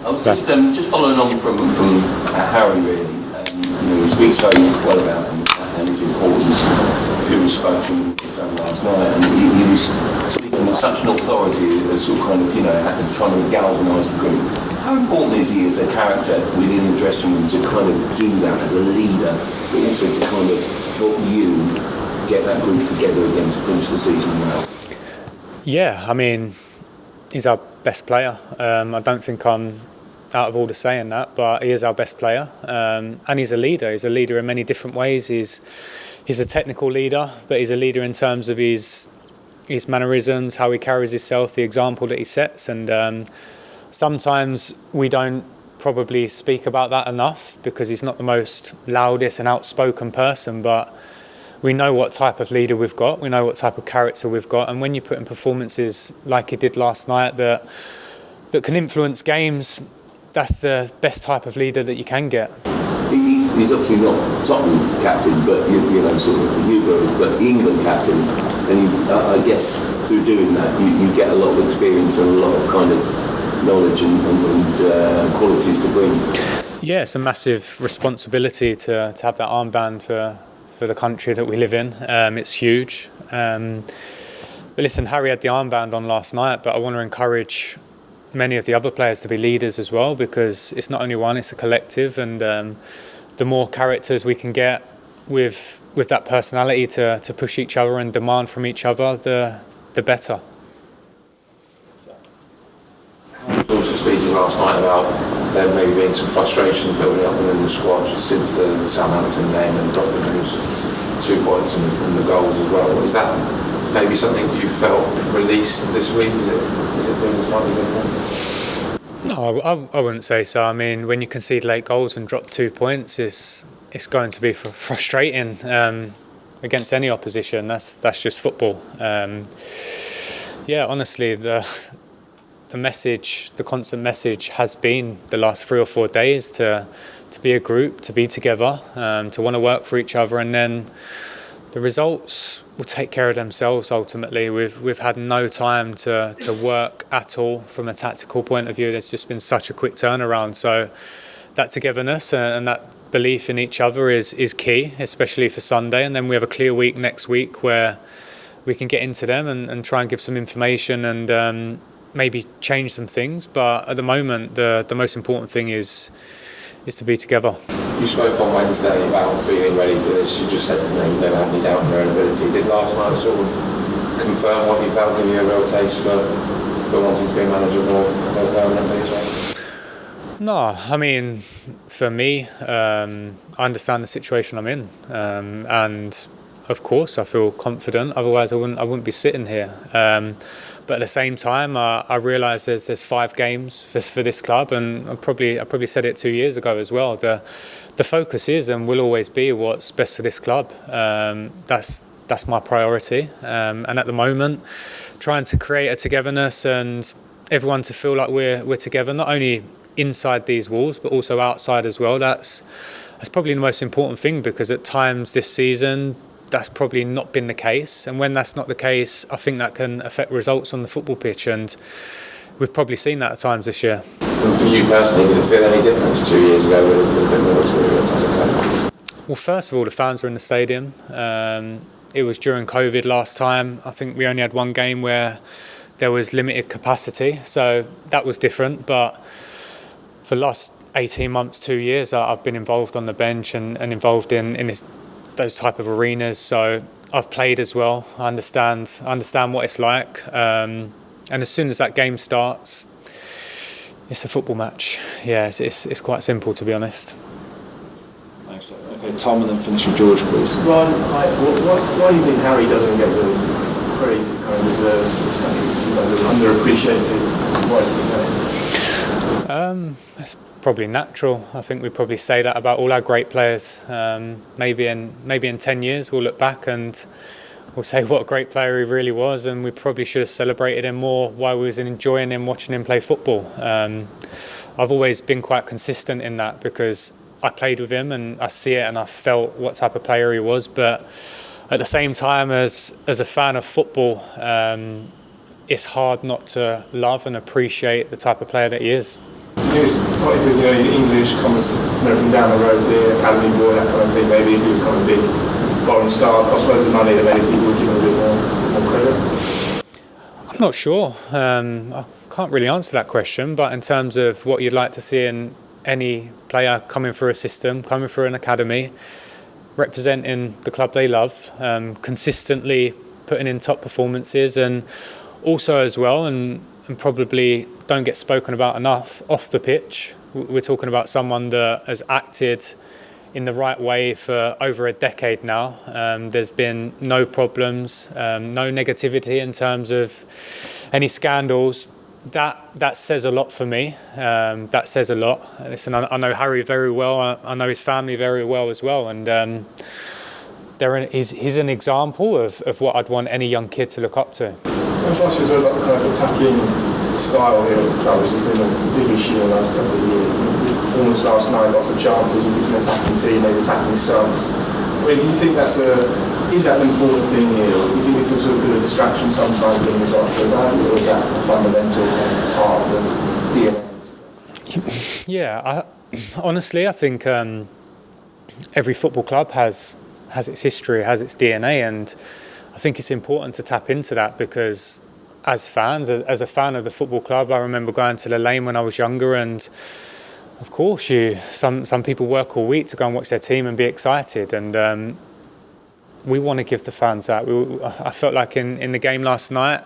I was just following on from Harry really. You speak so well about him and his importance. A few spoke to him last night, and he was speaking with such an authority as sort of kind of trying to galvanise the group. How important is he as a character within the dressing room to kind of do that as a leader, but also to kind of help you get that group together again to finish the season well? Yeah, I mean, he's our best player. I don't think I'm out of order saying that, but he is our best player, and he's a leader. He's a leader in many different ways. He's a technical leader, but he's a leader in terms of his mannerisms, how he carries himself, the example that he sets, and sometimes we don't probably speak about that enough because he's not the most loudest and outspoken person, but we know what type of leader we've got, we know what type of character we've got, and when you put in performances like he did last night that can influence games, that's the best type of leader that you can get. He's obviously not Tottenham captain, but sort of Newbury, but England captain, and I guess through doing that you get a lot of experience and a lot of kind of knowledge and qualities to bring. Yeah, it's a massive responsibility to have that armband for the country that we live in. It's huge. But listen, Harry had the armband on last night, but I want to encourage many of the other players to be leaders as well, because it's not only one, it's a collective, and the more characters we can get with that personality to push each other and demand from each other, the better. I was also speaking last night about there maybe being some frustrations building up within the squad since the Southampton game and dropping those 2 points and the goals as well. Is that maybe something you felt released this week? Is it feeling slightly different? No, I wouldn't say so. I mean, when you concede late goals and drop 2 points, it's going to be frustrating against any opposition. That's just football. Yeah, honestly, the message, the constant message has been the last 3 or 4 days to be a group, to be together, to want to work for each other, and then the results will take care of themselves ultimately. We've had no time to work at all from a tactical point of view. There's just been such a quick turnaround. So that togetherness and that belief in each other is key, especially for Sunday. And then we have a clear week next week where we can get into them and try and give some information and maybe change some things. But at the moment, the most important thing is to be together. You spoke on Wednesday about feeling ready for this. You just said you never had any doubt in your own ability. Did last night sort of confirm what you felt, give you a real taste for wanting to be a manager more permanently? No, I mean, for me, I understand the situation I'm in, and of course I feel confident. Otherwise, I wouldn't be sitting here. But at the same time, I realise there's 5 games for this club, and I probably said it 2 years ago as well. The focus is and will always be what's best for this club. That's my priority, and at the moment, trying to create a togetherness and everyone to feel like we're together, not only inside these walls but also outside as well. That's probably the most important thing, because at times this season that's probably not been the case, and when that's not the case, I think that can affect results on the football pitch, and we've probably seen that at times this year. And for you personally, did it feel any difference 2 years ago with a bit more experience as a coach? Well, first of all, the fans were in the stadium. It was during COVID last time. I think we only had 1 game where there was limited capacity, so that was different. But for the last 18 months, 2 years, I've been involved on the bench and involved in those type of arenas. So I've played as well. I understand what it's like. And as soon as that game starts, it's a football match. Yeah, it's quite simple, to be honest. Thanks, Jack. Okay, Tom, and then finish with George, please. Ryan, why do you think Harry doesn't get the praise he kind of deserves? It's kind of underappreciated. Why do you think that? It's probably natural. I think we probably say that about all our great players. Maybe in 10 years we'll look back and we'll say what a great player he really was, and we probably should have celebrated him more while we was enjoying him, watching him play football. I've always been quite consistent in that, because I played with him and I see it and I felt what type of player he was. But at the same time, as a fan of football, it's hard not to love and appreciate the type of player that he is. think it's partly because, you know, English comes from down the road here, academy boy, that kind of thing. Maybe if he was kind of a big foreign star, cost loads of money, then maybe people would give him a bit more credit. I'm not sure. I can't really answer that question, but in terms of what you'd like to see in any player coming through a system, coming through an academy, representing the club they love, consistently putting in top performances, and also as well, and probably don't get spoken about enough off the pitch, we're talking about someone that has acted in the right way for over a decade now. There's been no problems, no negativity in terms of any scandals. That says a lot for me. That says a lot. Listen, I know Harry very well. I know his family very well as well, and he's an example of what I'd want any young kid to look up to. Let's ask you about the kind of attacking style here at the club. It's been a big issue in the last couple of years. The performance last night, lots of chances. You've been an attacking team, maybe attacking subs. I mean, do you think is that an important thing here? Or do you think it's a sort of bit of a distraction sometimes when results go bad, or is that a fundamental part of the DNA? Yeah, honestly, I think every football club has its history, has its DNA, and I think it's important to tap into that because as fans, as a fan of the football club, I remember going to the Lane when I was younger, and of course some people work all week to go and watch their team and be excited, and we want to give the fans that. I felt like in the game last night,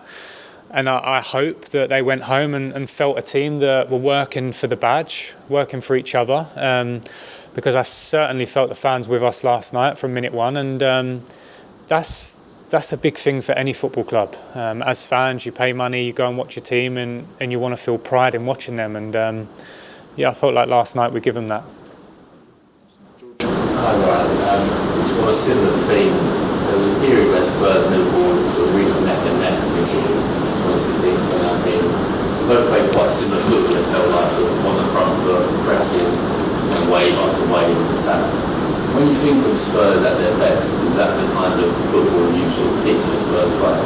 and I hope that they went home and felt a team that were working for the badge, working for each other, because I certainly felt the fans with us last night from minute one, and that's a big thing for any football club. As fans, you pay money, you go and watch your team, and you want to feel pride in watching them, and I felt like last night we give them that. Hi Ryan, on a similar theme, there was a period where Spurs and Liverpool sort of really neck and neck in sort of 2016, 2019. Both played quite similar football, it felt like, sort of on the front foot, pressing and wave after wave of attack. When you think of Spurs at their best, is that the kind of football you sort of picture Spurs play?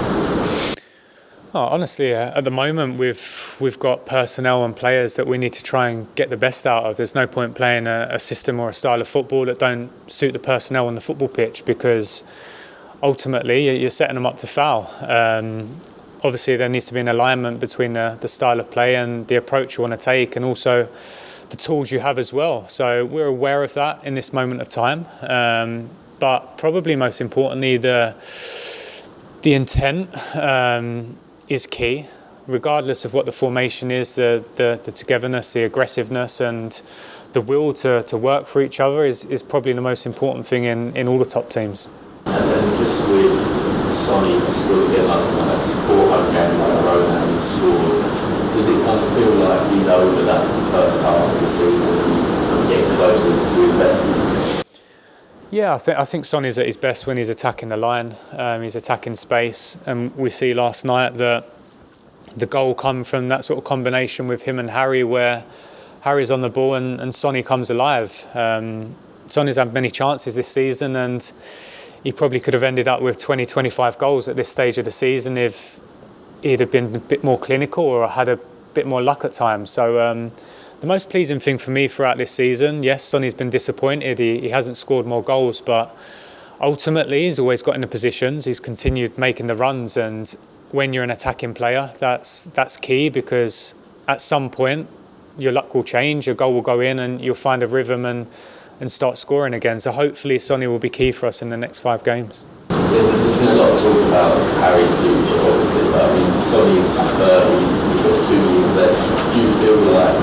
Oh, honestly, at the moment we've got personnel and players that we need to try and get the best out of. There's no point playing a system or a style of football that don't suit the personnel on the football pitch, because ultimately you're setting them up to foul. Obviously there needs to be an alignment between the style of play and the approach you want to take, and also the tools you have as well. So we're aware of that in this moment of time, but probably most importantly the intent is key, regardless of what the formation is. The togetherness, the aggressiveness, and the will to work for each other is probably the most important thing in all the top teams. And then just with Sonny scored again last night, that's 4 home games in a row now he's scored. Does it kind of feel like he's over that first half of the season and he's getting closer to his best? Yeah, I think Sonny's at his best when he's attacking the line, he's attacking space, and we see last night that the goal come from that sort of combination with him and Harry, where Harry's on the ball and Sonny comes alive. Sonny's had many chances this season, and he probably could have ended up with 20, 25 goals at this stage of the season if he'd have been a bit more clinical or had a bit more luck at times. So the most pleasing thing for me throughout this season, yes, Sonny's been disappointed. He hasn't scored more goals, but ultimately he's always got in the positions. He's continued making the runs, and when you're an attacking player, that's key, because at some point your luck will change, your goal will go in, and you'll find a rhythm and start scoring again. So hopefully Sonny will be key for us in the next 5 games. There's been a lot of talk about Harry's future, obviously, but I mean, Sonny's 30, he's got 2 years left. Do you feel like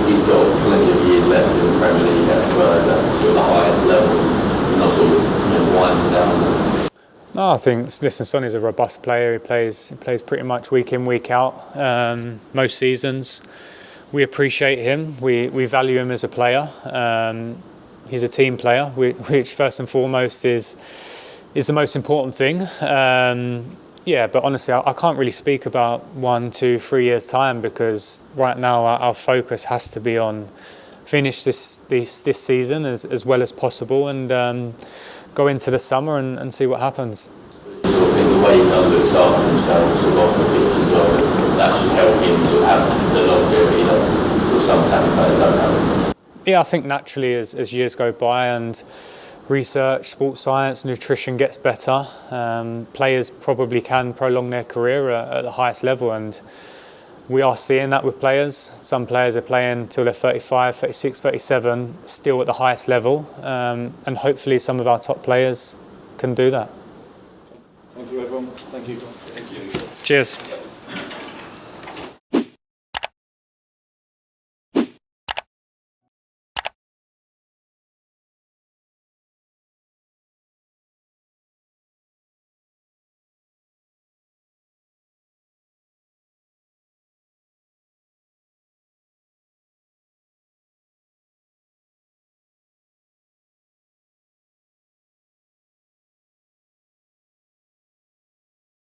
he's got plenty of years left in the Premier League at Spurs at sort of the highest level, not sort of winding down? No, I think, listen, Sonny's a robust player. He plays pretty much week in, week out, most seasons. We appreciate him. We value him as a player. He's a team player, which first and foremost is the most important thing. But honestly, I can't really speak about 1, 2, 3 years' time, because right now our focus has to be on finish this season as well as possible, and go into the summer and see what happens. I sort of think the way he kind of looks after himself sort of off the pitch as well, that should help him to have the longevity that sort of some attacking players don't have it? Yeah, I think naturally as years go by and research, sports science, nutrition gets better, players probably can prolong their career at the highest level, and we are seeing that with players. Some players are playing till they're 35, 36, 37, still at the highest level, and hopefully some of our top players can do that. Thank you, everyone. Thank you. Thank you. Cheers.